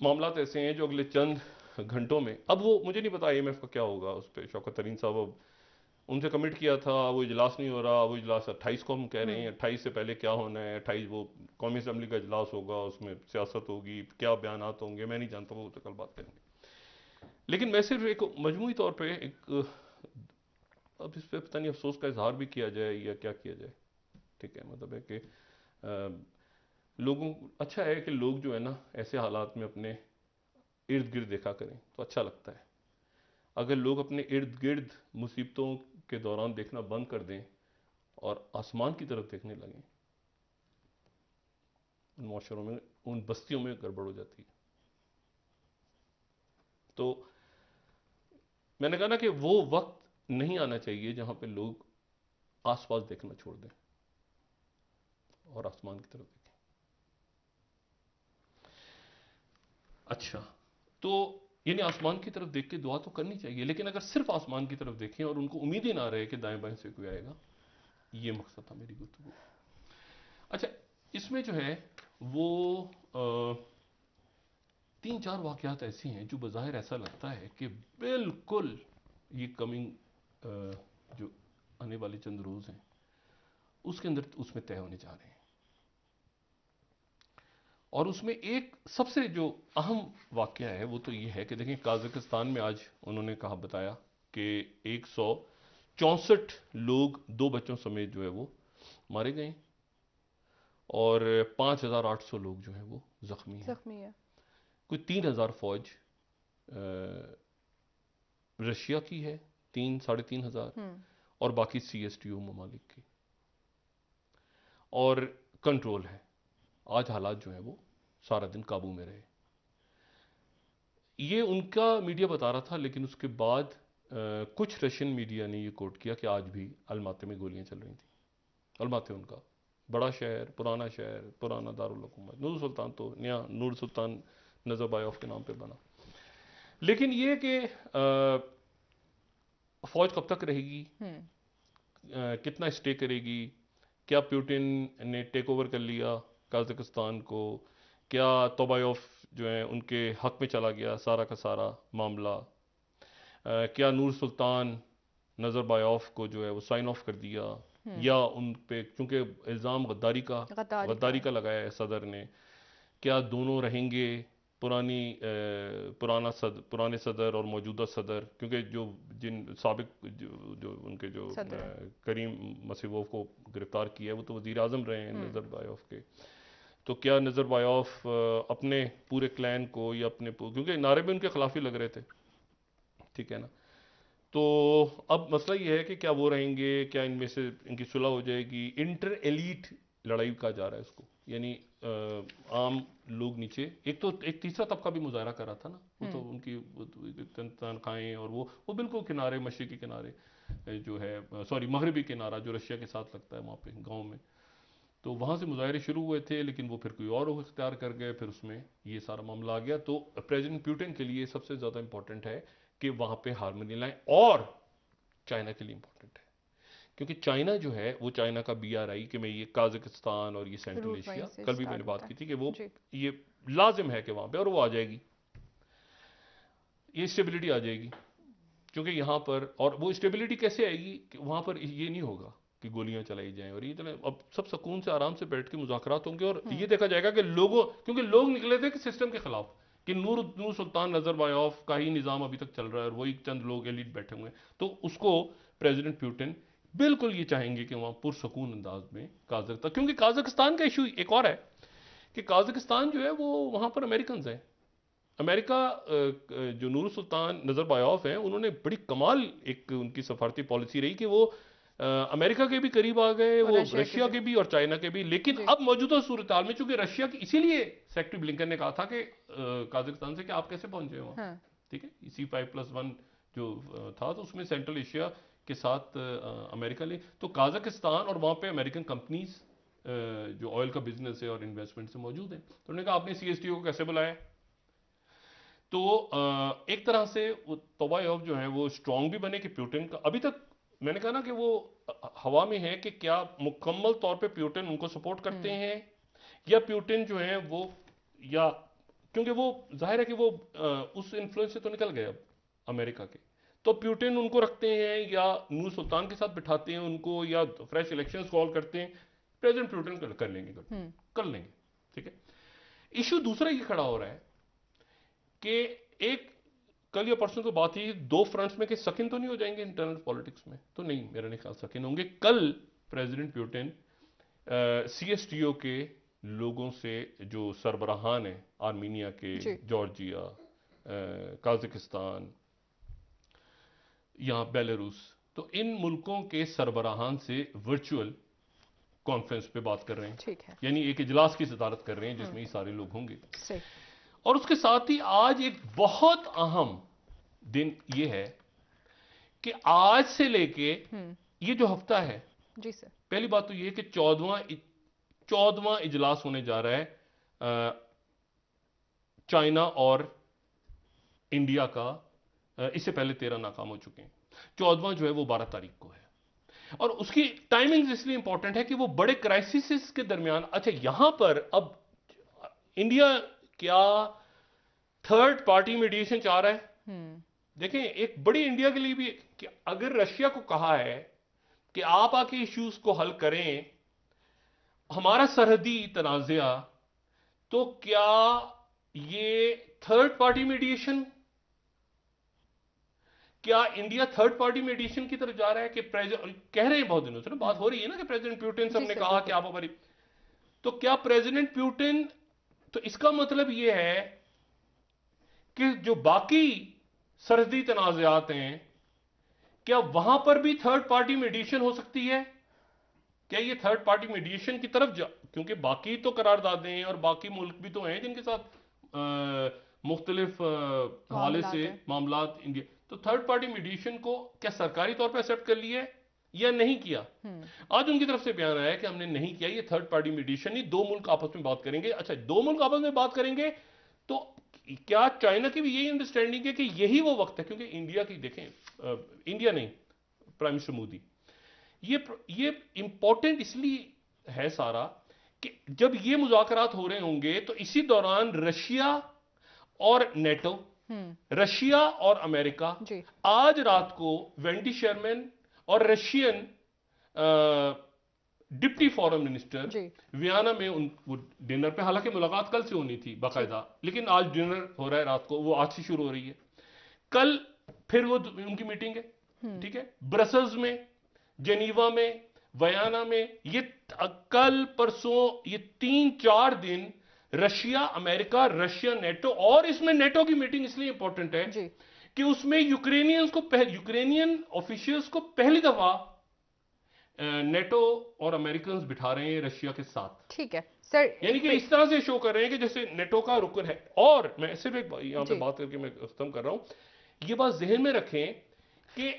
मामला ऐसे हैं जो अगले चंद घंटों में, अब वो मुझे नहीं पता आईएमएफ का क्या होगा उस पर। शौकत तरीन साहब अब उनसे कमिट किया था, वो इजलास नहीं हो रहा, वो इजलास 28 को हम कह रहे हैं। 28 से पहले क्या होना है, 28 वो कौमी असम्बली का इजलास होगा, उसमें सियासत होगी, क्या बयानात होंगे मैं नहीं जानता, वो तो कल बात करेंगे। लेकिन मैं सिर्फ एक मजमूई तौर पर एक, अब इस पर पता नहीं अफसोस का इजहार भी किया जाए या क्या किया जाए। ठीक है, मतलब है कि लोगों, अच्छा है कि लोग जो है ना ऐसे हालात में अपने इर्द गिर्द देखा करें तो अच्छा लगता है। अगर लोग अपने इर्द गिर्द मुसीबतों के दौरान देखना बंद कर दें और आसमान की तरफ देखने लगें, उन माशरों में, उन बस्तियों में गड़बड़ हो जाती है। तो मैंने कहा ना कि वो वक्त नहीं आना चाहिए जहां पे लोग आसपास देखना छोड़ दें और आसमान की तरफ देखें। अच्छा, तो यानी आसमान की तरफ देख के दुआ तो करनी चाहिए, लेकिन अगर सिर्फ आसमान की तरफ देखें और उनको उम्मीद ही ना रहे कि दाएं बाएं से कोई आएगा, ये मकसद था मेरी गुफ्तगू। अच्छा, इसमें जो है वो तीन चार वाकयात ऐसी हैं जो बज़ाहिर ऐसा लगता है कि बिल्कुल ये कमिंग जो आने वाले चंद रोज हैं उसके अंदर उसमें तय होने जा रहे हैं। और उसमें एक सबसे जो अहम वाकया है वो तो ये है कि देखें, काज़ाकिस्तान में आज उन्होंने कहा, बताया कि 164 लोग, दो बच्चों समेत जो है वो मारे गए, और 5,800 लोग जो हैं वो जख्मी हैं। जख्मी है। कोई 3,000 फौज रशिया की है, 3-3,500, और बाकी CSTO ममालिक की, और कंट्रोल है। आज हालात जो है वो सारा दिन काबू में रहे, ये उनका मीडिया बता रहा था। लेकिन उसके बाद कुछ रशियन मीडिया ने ये कोट किया कि आज भी अलमाती में गोलियां चल रही थी। अलमाती उनका बड़ा शहर, पुराना शहर, पुराना दारुल हुकूमत। नूर सुल्तान तो नया नूर सुल्तान नजरबायोफ के नाम पे बना। लेकिन ये कि फौज कब तक रहेगी, कितना स्टे करेगी, क्या पुतिन ने टेक ओवर कर लिया काज़ाकिस्तान को, क्या तोबायोफ जो है उनके हक में चला गया सारा का सारा मामला, क्या नूर सुल्तान नजरबायोफ को जो है वो साइन ऑफ कर दिया, या उन पे, क्योंकि इल्ज़ाम गद्दारी का लगाया है सदर ने, क्या दोनों रहेंगे पुराने सदर और मौजूदा सदर, क्योंकि जिन साबिक जो उनके जो करीम मसीवोव को गिरफ्तार किया है वो तो वज़ीर आज़म रहे हैं नज़रबायोफ के, तो क्या नज़रबायोफ अपने पूरे क्लैन को या क्योंकि नारे भी उनके खिलाफ ही लग रहे थे, ठीक है ना, तो अब मसला ये है कि क्या वो रहेंगे, क्या इनमें से इनकी सुलह हो जाएगी। इंटर एलीट लड़ाई कहा जा रहा है इसको, यानी आम लोग नीचे, एक तीसरा तबका भी मुजाहरा कर रहा था ना, वो तो उनकी तनख्वाहें और वो बिल्कुल किनारे, मशरिकी किनारे जो है, सॉरी मगरबी किनारा जो रशिया के साथ लगता है वहाँ पे गाँव में, तो वहाँ से मुजाहरे शुरू हुए थे, लेकिन वो फिर कोई और इख्तियार कर गए, फिर उसमें ये सारा मामला आ गया। तो प्रेसिडेंट पुतिन के लिए सबसे ज़्यादा इंपॉर्टेंट है कि वहाँ पे हारमोनी लाएं, और चाइना के लिए इंपॉर्टेंट है क्योंकि चाइना जो है वो चाइना का BRI कि मैं ये काजाकिस्तान और ये सेंट्रल एशिया, कल भी मैंने बात की थी कि वो ये लाजिम है कि वहाँ पे, और वो आ जाएगी, ये स्टेबिलिटी आ जाएगी, क्योंकि यहाँ पर, और वो स्टेबिलिटी कैसे आएगी कि वहाँ पर ये नहीं होगा कि गोलियां चलाई जाएं, और ये अब सब सुकून से आराम से बैठ के मुज़ाकरात होंगे, और ये देखा जाएगा कि क्योंकि लोग निकले थे कि सिस्टम के खिलाफ, कि नूर सुल्तान नज़रबायोफ का ही निज़ाम अभी तक चल रहा है और वही चंद लोग एलिट बैठे हुए हैं, तो उसको प्रेसिडेंट पुतिन बिल्कुल ये चाहेंगे कि वहाँ पुरसकून अंदाज में काजाकिस्तान, क्योंकि काजाकिस्तान का इशू एक और है कि काजाकिस्तान जो है वो वहाँ पर अमेरिकन हैं, अमेरिका जो नूर सुल्तान नज़रबायोफ हैं उन्होंने बड़ी कमाल एक उनकी सफारती पॉलिसी रही कि वो अमेरिका के भी करीब आ गए, वो रशिया के भी और चाइना के भी, लेकिन अब मौजूदा सूरत हाल में चूंकि रशिया की, इसीलिए सेक्रेटरी ब्लिंकन ने कहा था कि काजाकिस्तान से कि आप कैसे पहुंचे वहां, ठीक है, C5+1 जो था, तो उसमें सेंट्रल एशिया के साथ अमेरिका ले, तो काजाकिस्तान और वहां पे अमेरिकन कंपनीज जो ऑयल का बिजनेस है और इन्वेस्टमेंट से मौजूद है, तो उन्होंने कहा आपने CSTO को कैसे बुलाया, तो एक तरह से तोबायोव जो है वो स्ट्रांग भी बने कि पुतिन का, अभी तक मैंने कहा ना कि वो हवा में है कि क्या मुकम्मल तौर पे पुतिन उनको सपोर्ट करते हैं, या पुतिन जो है वो, या क्योंकि वो जाहिर है कि वो उस इन्फ्लुएंस से तो निकल गए अब अमेरिका के, तो पुतिन उनको रखते हैं या नूर सुल्तान के साथ बिठाते हैं उनको, या फ्रेश इलेक्शंस कॉल करते हैं, प्रेसिडेंट पुतिन कर लेंगे, कर लेंगे, ठीक है। इशू दूसरा ये खड़ा हो रहा है कि एक कल या परसों तो बात ही दो फ्रंट्स में कि सकिन तो नहीं हो जाएंगे इंटरनल पॉलिटिक्स में, तो नहीं, मेरा नहीं ख्याल सकिन होंगे। कल प्रेसिडेंट पुतिन CSTO के लोगों से जो सरबराहान हैं आर्मीनिया के, जॉर्जिया, काजाकिस्तान, यहाँ बेलारूस, तो इन मुल्कों के सरबराहान से वर्चुअल कॉन्फ्रेंस पे बात कर रहे हैं, ठीक है, यानी एक इजलास की सदारत कर रहे हैं जिसमें ये सारे लोग होंगे। और उसके साथ ही आज एक बहुत अहम दिन ये है कि आज से लेके ये जो हफ्ता है, जी सर, पहली पहली बात तो ये कि 14वां इजलास होने जा रहा है चाइना और इंडिया का, इससे पहले 13 नाकाम हो चुके हैं, 14वां जो है वो 12 तारीख को है, और उसकी टाइमिंग इसलिए इंपॉर्टेंट है कि वो बड़े क्राइसिस के दरमियान, अच्छा यहां पर अब इंडिया क्या थर्ड पार्टी मीडिएशन चाह रहा है, देखें एक बड़ी इंडिया के लिए भी कि अगर रशिया को कहा है कि आप आके इश्यूज को हल करें हमारा सरहदी तनाज़ा, तो क्या ये थर्ड पार्टी मीडिएशन, क्या इंडिया थर्ड पार्टी मीडिएशन की तरफ जा रहा है कि कह रहे हैं बहुत दिनों से ना बात हो रही है ना कि प्रेसिडेंट पुतिन सबने कहा कि आप हमारी, तो क्या प्रेसिडेंट पुतिन, तो इसका मतलब यह है कि जो बाकी सरहदी तनाज़ात हैं क्या वहां पर भी थर्ड पार्टी मीडिएशन हो सकती है, क्या ये थर्ड पार्टी मीडिएशन की तरफ क्योंकि बाकी तो करारदादें हैं और बाकी मुल्क भी तो हैं जिनके साथ मुख्तलिफ हवाले से मामलात इंडिया, तो थर्ड पार्टी मीडिएशन को क्या सरकारी तौर पर एक्सेप्ट कर लिया है या नहीं किया। आज उनकी तरफ से बयान आया कि हमने नहीं किया, ये थर्ड पार्टी मीडिएशन नहीं, दो मुल्क आपस में बात करेंगे। अच्छा, दो मुल्क आपस में बात करेंगे तो क्या चाइना की भी यही अंडरस्टैंडिंग है कि यही वो वक्त है, क्योंकि इंडिया की देखें, इंडिया नहीं, प्राइम मिनिस्टर मोदी, ये इंपॉर्टेंट इसलिए है सारा कि जब ये मुज़ाकरात हो रहे होंगे तो इसी दौरान रशिया और नेटो, रशिया और अमेरिका, आज रात को वेंडी शर्मन और रशियन डिप्टी फॉरेन मिनिस्टर जी। वियना में उनको डिनर पे, हालांकि मुलाकात कल से होनी थी बाकायदा, लेकिन आज डिनर हो रहा है रात को, वो आज से शुरू हो रही है। कल फिर वो उनकी मीटिंग है, ठीक है, ब्रसल्स में, जेनीवा में, वियना में। ये कल परसों ये 3-4 दिन रशिया, अमेरिका, रशिया, नेटो, और इसमें नेटो की मीटिंग इसलिए इंपॉर्टेंट है जी। कि उसमें यूक्रेनियन ऑफिशियल्स को पहली दफा नेटो और अमेरिकन बिठा रहे हैं रशिया के साथ। ठीक है सर, यानी कि इस तरह से शो कर रहे हैं कि जैसे नेटो का रुकन है। और मैं सिर्फ एक यहां पे जी। बात करके मैं खत्म कर रहा हूं, ये बात जहन में रखें कि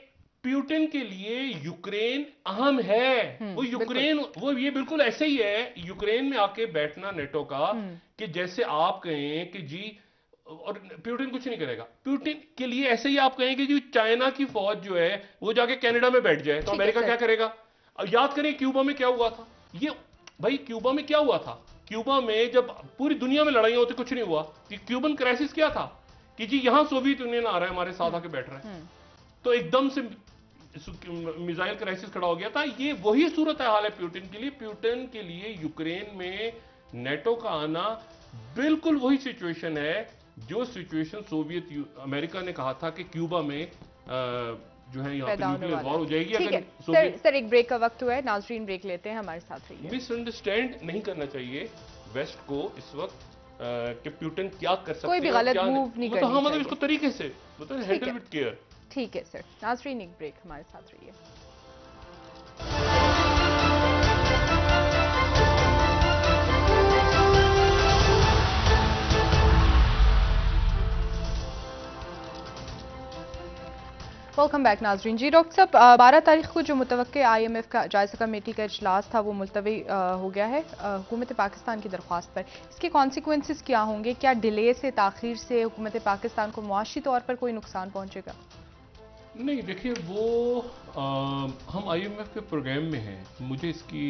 प्यूटिन के लिए यूक्रेन अहम है। वो यूक्रेन, वो ये बिल्कुल ऐसे ही है यूक्रेन में आके बैठना नेटो का, कि जैसे आप कहें कि जी, और प्यूटिन कुछ नहीं करेगा। प्यूटिन के लिए ऐसे ही आप कहें कि जी चाइना की फौज जो है वो जाके कनाडा में बैठ जाए, तो अमेरिका क्या करेगा? अब याद करें क्यूबा में क्या हुआ था। ये भाई क्यूबा में क्या हुआ था? क्यूबा में जब पूरी दुनिया में लड़ाइयां होती कुछ नहीं हुआ। कि क्यूबन क्राइसिस क्या था कि जी यहां सोवियत यूनियन आ रहा है, हमारे साथ आके बैठ रहे हैं, तो एकदम से मिसाइल क्राइसिस खड़ा हो गया था। ये वही सूरत हाल है प्यूटिन के लिए। प्यूटिन के लिए यूक्रेन में नेटो का आना बिल्कुल वही सिचुएशन है जो सिचुएशन अमेरिका ने कहा था कि क्यूबा में जो है यहाँ पे न्यूक्लियर वॉर हो जाएगी। ठीक है सर, एक ब्रेक का वक्त हुआ है, नाजरीन ब्रेक लेते हैं, हमारे साथ रहिए। मिसअंडरस्टैंड नहीं करना चाहिए वेस्ट को इस वक्त कि प्यूटिन क्या कर सकते हैं, कोई भी गलत मूव नहीं करना चाहिए। मतलब इसको तरीके से मतलब हैंडल विद केयर। ठीक है सर, नाजरीन एक ब्रेक, हमारे साथ रहिए। वेलकम बैक नाजरीन। जी डॉक्टर साहब, 12 तारीख को जो मुतवक्के IMF का जायजा कमेटी का इजलास था वो मुलतवी हो गया है हुकूमत पाकिस्तान की दरख्वास्त पर। इसके कॉन्सिक्वेंसेस क्या होंगे? क्या डिले से, ताखीर से हुकूमत पाकिस्तान को मुआशी तौर पर कोई नुकसान पहुंचेगा? नहीं, देखिए वो हम IMF के प्रोग्राम में हैं। मुझे इसकी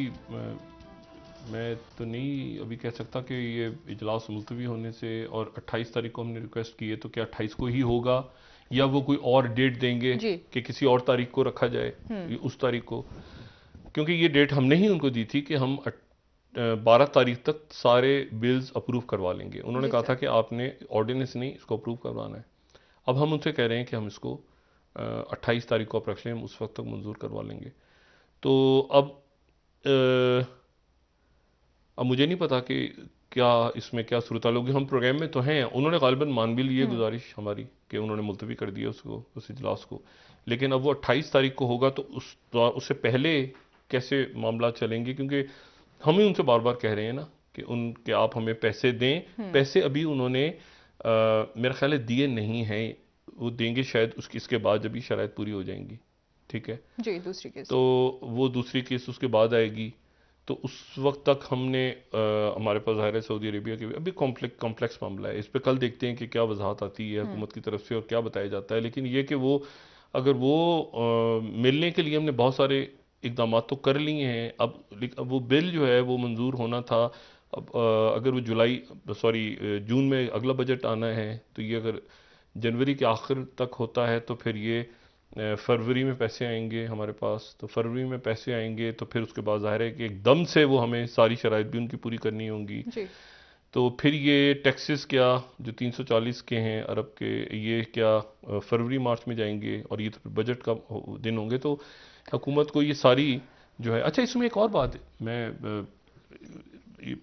मैं तो नहीं अभी कह सकता कि ये इजलास मुलतवी होने से, और 28 तारीख को हमने रिक्वेस्ट की है, तो क्या 28 को ही होगा या वो कोई और डेट देंगे कि किसी और तारीख को रखा जाए, उस तारीख को? क्योंकि ये डेट हमने ही उनको दी थी कि हम 12 तारीख तक सारे बिल्स अप्रूव करवा लेंगे। उन्होंने कहा था कि आपने ऑर्डिनेंस नहीं, इसको अप्रूव करवाना है। अब हम उनसे कह रहे हैं कि हम इसको 28 तारीख को आप रख लें, हम उस वक्त तक मंजूर करवा लेंगे। तो अब मुझे नहीं पता कि क्या इसमें क्या सूरत होगी। हम प्रोग्राम में तो हैं, उन्होंने गालिबन मान भी ली है गुजारिश हमारी कि उन्होंने मुलतवी कर दिया उसको, उस इजलास को। लेकिन अब वो 28 तारीख को होगा, तो उससे पहले कैसे मामला चलेंगे? क्योंकि हम ही उनसे बार बार कह रहे हैं ना कि आप हमें पैसे दें। पैसे अभी उन्होंने मेरा ख्याल है दिए नहीं हैं, वो देंगे शायद इसके बाद जब भी शराइत पूरी हो जाएंगी। ठीक है जी, दूसरी केस, तो वो दूसरी केस उसके बाद आएगी। तो उस वक्त तक हमने हमारे पास ज़ाहिर है सऊदी अरेबिया के अभी कॉम्प्लेक्स मामला है, इस पर कल देखते हैं कि क्या वजाहत आती है हुकूमत की तरफ से और क्या बताया जाता है। लेकिन ये कि वो अगर वो मिलने के लिए हमने बहुत सारे इकदाम तो कर लिए हैं। अब वो बिल जो है वो मंजूर होना था। अब अगर वो जून में अगला बजट आना है, तो ये अगर जनवरी के आखिर तक होता है तो फिर ये फरवरी में पैसे आएंगे हमारे पास। तो फरवरी में पैसे आएंगे तो फिर उसके बाद ज़ाहिर है कि एकदम से वो हमें सारी शराइत भी उनकी पूरी करनी होंगी। तो फिर ये टैक्सेस क्या जो 340 के हैं अरब के, ये क्या फरवरी मार्च में जाएंगे, और ये तो फिर बजट का दिन होंगे। तो हुकूमत को ये सारी जो है। अच्छा, इसमें एक और बात मैं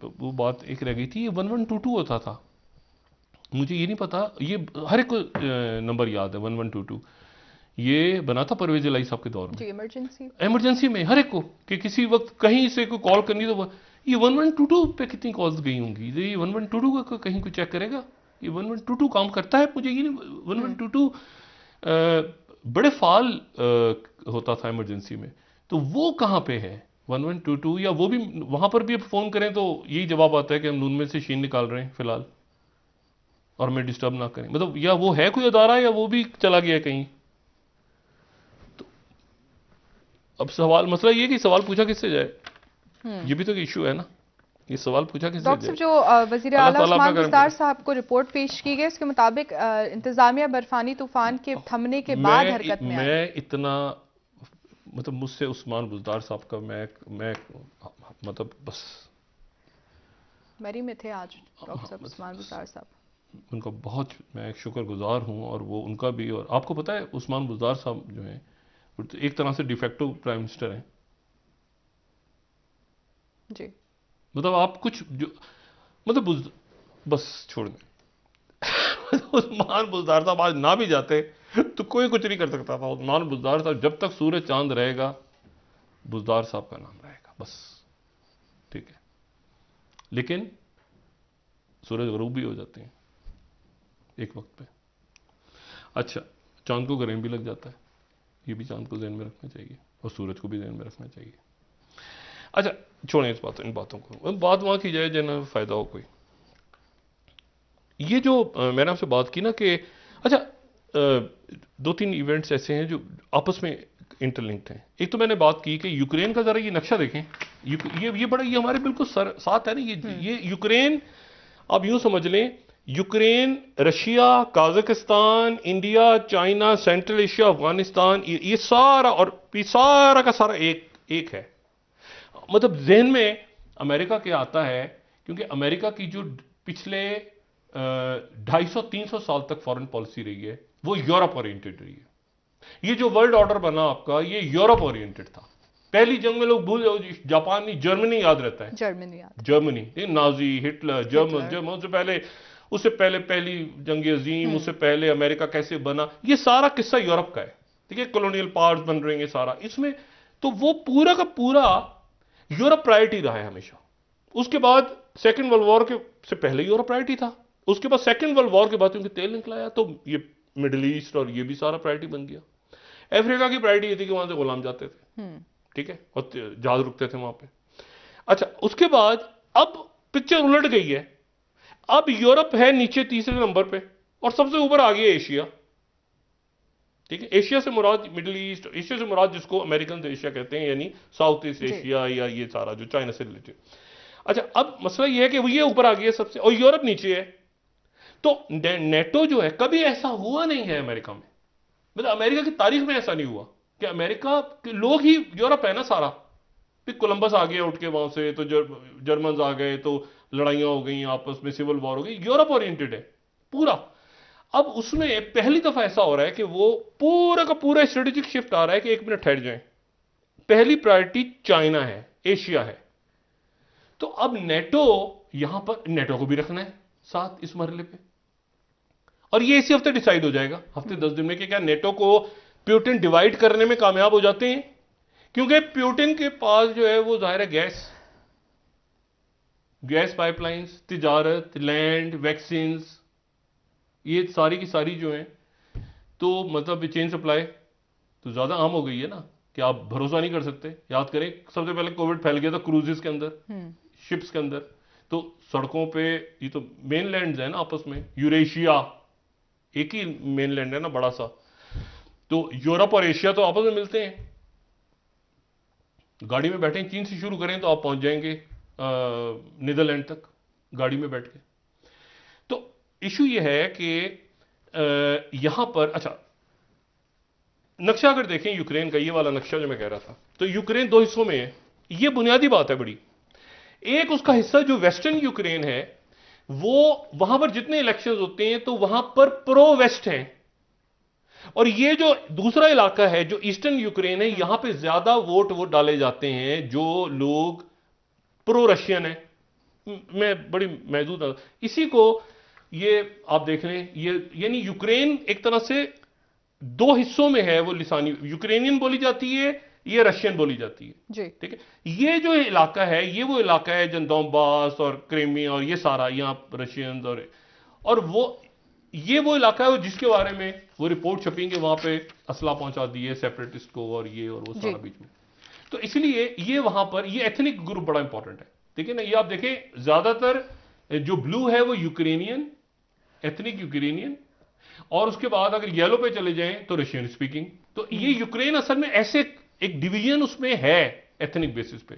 वो बात एक रह गई थी, ये 1122 होता था। मुझे ये नहीं पता, ये हर एक नंबर याद है 1122। ये बना था परवेज इलाही साहब के दौर में, इमरजेंसी में हर एक को कि किसी वक्त कहीं से कोई कॉल करनी, तो ये 1122 पे कितनी कॉल्स गई होंगी। ये 1122 का कहीं कोई चेक करेगा? ये 1122 काम करता है? मुझे ये नहीं 1122 बड़े फाल होता था इमरजेंसी में, तो वो कहाँ पे है 1122? या वो भी वहां पर भी अब फोन करें तो यही जवाब आता है कि हम नून में से शीन निकाल रहे हैं फिलहाल और हमें डिस्टर्ब ना करें। मतलब या वो है कोई अदारा या वो भी चला गया कहीं। अब सवाल मसला ये कि सवाल पूछा किससे जाए, ये भी तो इशू है ना। ये सवाल पूछा किससे जाए? डॉक्टर साहब, जो वज़ीर आला उस्मान बुज़दार साहब को रिपोर्ट पेश की गई, उसके मुताबिक इंतजामिया बर्फानी तूफान के थमने के बाद हरकत में आई। मैं इतना मतलब मुझसे उस्मान बुज़दार साहब का मैं मतलब बस मरी में थे आज डॉक्टर साहब उस्मान बुज़दार साहब। उनका बहुत मैं शुक्रगुजार हूँ, और वो उनका भी। और आपको पता है उस्मान बुज़दार साहब जो हैं वो तो एक तरह से डिफेक्टिव प्राइम मिनिस्टर हैं। जी। मतलब आप कुछ जो मतलब बस छोड़ दें। उस्मान बुज़दार साहब आज ना भी जाते तो कोई कुछ नहीं कर सकता था। उस्मान बुज़दार साहब जब तक सूरज चांद रहेगा बुज़दार साहब का नाम रहेगा, बस। ठीक है, लेकिन सूरज गरूब भी हो जाते हैं एक वक्त पे। अच्छा, चांद को गरें भी लग जाता है, ये भी चांद को ध्यान में रखना चाहिए, और सूरज को भी ध्यान में रखना चाहिए। अच्छा, छोड़ें इन बातों को, बात वहां की जाए जिन्हें फायदा हो कोई। ये जो मैंने आपसे बात की ना कि अच्छा, दो तीन इवेंट्स ऐसे हैं जो आपस में इंटरलिंक्ड हैं। एक तो मैंने बात की कि यूक्रेन का जरा ये नक्शा देखें। ये बड़ा, ये हमारे बिल्कुल साथ है ना। ये यूक्रेन, आप यूं समझ लें, Ukraine, Russia, Kazakhstan, India, China, central Asia, Afghanistan, ये सारा, और ये सारा का सारा एक है। मतलब जहन में अमेरिका क्या आता है, क्योंकि अमेरिका की जो पिछले 250-300 साल तक फॉरेन पॉलिसी रही है वो यूरोप ओरिएंटेड रही है। ये जो वर्ल्ड ऑर्डर बना आपका, ये यूरोप ओरिएंटेड था। पहली जंग में लोग भूल जाओ, जापान नहीं, जर्मनी याद रहता है। जर्मनी, नाजी, हिटलर, जर्मन उससे पहले पहली जंग अजीम, उससे पहले अमेरिका कैसे बना, ये सारा किस्सा यूरोप का है। ठीक है, कॉलोनियल पावर्स बन रहे हैं सारा इसमें। तो वो पूरा का पूरा यूरोप प्रायोरिटी रहा है हमेशा। उसके बाद सेकेंड वर्ल्ड वॉर के से पहले यूरोप प्रायोरिटी था। उसके बाद सेकेंड वर्ल्ड वॉर के बाद क्योंकि तेल निकलाया तो ये मिडिल ईस्ट और ये भी सारा प्रायोरिटी बन गया। अफ्रीका की प्रायोरिटी ये थी कि वहां से गुलाम जाते थे, ठीक है, और जहाज रुकते थे वहां पे। अच्छा, उसके बाद अब पिक्चर उलट गई है। अब यूरोप है नीचे तीसरे नंबर पे, और सबसे ऊपर आ गया एशिया। ठीक है, एशिया से मुराद मिडिल ईस्ट, एशिया से मुराद जिसको अमेरिकन एशिया कहते हैं, यानी साउथ ईस्ट एशिया, या ये सारा जो चाइना से रिलेटेड। अच्छा, अब मसला ये है कि वो ये ऊपर आ गया सबसे, और यूरोप नीचे है। तो नेटो जो है, कभी ऐसा हुआ नहीं है अमेरिका में, मतलब अमेरिका की तारीख में ऐसा नहीं हुआ कि अमेरिका के लोग ही यूरोप है ना सारा। फिर कोलंबस आ गया उठ के वहां से, तो जर्मन आ गए, तो लड़ाइयां हो गई आपस में, सिविल वॉर हो गई, यूरोप ओरिएंटेड है पूरा। अब उसमें पहली दफा ऐसा हो रहा है कि वो पूरा का पूरा स्ट्रेटेजिक शिफ्ट आ रहा है कि एक मिनट ठहर जाए, पहली प्रायोरिटी चाइना है, एशिया है। तो अब नेटो, यहां पर नेटो को भी रखना है साथ इस मरहले पे, और ये इसी हफ्ते डिसाइड हो जाएगा, हफ्ते 10 दिन में, कि क्या नेटो को प्यूटिन डिवाइड करने में कामयाब हो जाते हैं। क्योंकि प्यूटिन के पास जो है वो जाहिर है गैस पाइपलाइंस, तिजारत, लैंड, वैक्सीन, ये सारी की सारी जो है, तो मतलब चेन सप्लाई तो ज्यादा आम हो गई है ना, कि आप भरोसा नहीं कर सकते। याद करें, सबसे पहले कोविड फैल गया था क्रूजेस के अंदर, शिप्स के अंदर, तो सड़कों पे, ये तो मेनलैंड है ना आपस में, यूरेशिया एक ही मेनलैंड है ना बड़ा सा, तो यूरोप और एशिया तो आपस में मिलते हैं। गाड़ी में बैठे, चीन से शुरू करें तो आप पहुंच जाएंगे नीदरलैंड तक गाड़ी में बैठ के। तो इशू ये है कि यहां पर, अच्छा नक्शा अगर देखें यूक्रेन का, ये वाला नक्शा जो मैं कह रहा था, तो यूक्रेन दो हिस्सों में है। ये बुनियादी बात है बड़ी। एक उसका हिस्सा जो वेस्टर्न यूक्रेन है, वो वहां पर जितने इलेक्शंस होते हैं तो वहां पर प्रो वेस्ट हैं, और ये जो दूसरा इलाका है जो ईस्टर्न यूक्रेन है, यहां पे ज्यादा वोट डाले जाते हैं जो लोग प्रो रशियन है। मैं बड़ी महदूद, इसी को ये आप देख लें, ये यानी यूक्रेन एक तरह से दो हिस्सों में है। वो लिसानी यूक्रेनियन बोली जाती है, ये रशियन बोली जाती है। ठीक है, ये जो इलाका है, ये वो इलाका है जन डोंबास और क्रेमिया और ये सारा यहां रशियन, और वो इलाका है जिसके बारे में वो रिपोर्ट छपेंगे, वहां पे असला पहुंचा दिए सेपरेटिस्ट को, और वो सारा बीच में। तो इसलिए ये वहां पर ये एथनिक ग्रुप बड़ा इंपॉर्टेंट है। ठीक है ना, ये आप देखें ज्यादातर जो ब्लू है वो यूक्रेनियन, एथनिक यूक्रेनियन, और उसके बाद अगर येलो पे चले जाएं तो रशियन स्पीकिंग। तो ये यूक्रेन असल में ऐसे एक डिवीजन उसमें है एथनिक बेसिस पे।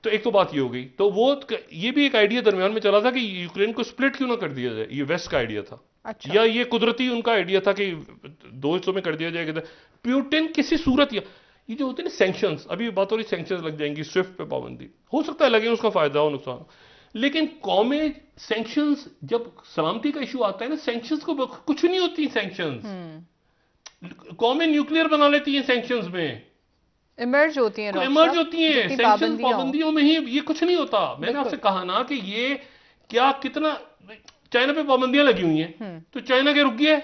तो एक तो बात ये हो गई। तो ये भी एक आइडिया दरमियान में चला था कि यूक्रेन को स्प्लिट क्यों ना कर दिया जाए, ये वेस्ट का आइडिया था। अच्छा। या ये कुदरती उनका आइडिया था कि दो हिस्सों में कर दिया जाएगा। प्यूटिन किसी सूरत, ये जो होते हैं ना सैंक्शंस, अभी बात हो रही सैंक्शंस लग जाएंगी, स्विफ्ट पे पाबंदी हो सकता है लगे, उसका फायदा हो नुकसान हो। लेकिन कौमें सैंक्शंस, जब सलामती का इशू आता है ना, सैंक्शंस को कुछ नहीं होती सैंक्शंस। कौमें न्यूक्लियर बना लेती हैं सैंक्शंस में, इमर्ज होती हैं, इमर्ज होती हैं सैंक्शंस पाबंदियों में ही। ये कुछ नहीं होता। मैंने आपसे कहा ना कि ये क्या कितना, चाइना पे पाबंदियां लगी हुई हैं तो चाइना के रुक गया,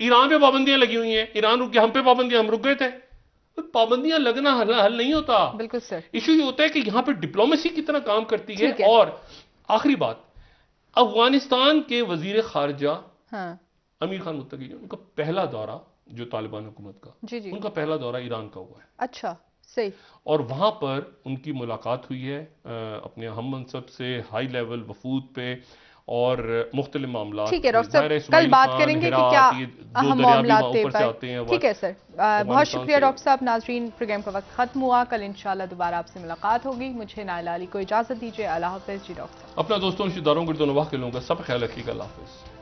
ईरान पे पाबंदियां लगी हुई हैं, ईरान रुक गया, हम पे पाबंदियां, हम रुक गए थे। तो पाबंदियां लगना हल नहीं होता। बिल्कुल सर। इशू ये होता है कि यहां पे डिप्लोमेसी कितना काम करती है। और आखिरी बात, अफगानिस्तान के वजीर खारजा अमीर खान मुत्तकी, उनका पहला दौरा जो तालिबान हुकूमत का, उनका पहला दौरा ईरान का हुआ है। अच्छा, सही। और वहां पर उनकी मुलाकात हुई है अपने हम मनसब से, हाई लेवल वफूद पे और मुख्तलिफ मामला। ठीक है डॉक्टर साहब, कल बात करेंगे कि क्या अहम मामला थे। ठीक है सर, बहुत शुक्रिया डॉक्टर साहब। नाजरीन, प्रोग्राम का वक्त खत्म हुआ। कल इंशाल्लाह दोबारा आपसे मुलाकात होगी। मुझे नाइला अली को इजाजत दीजिए। अल्लाह हाफिज जी डॉक्टर साहब। अपना दोस्तों, रिश्तेदारों, गिरदोनवाह के लोगों का सब ख्याल रखिएगा। अल्लाह हाफिज।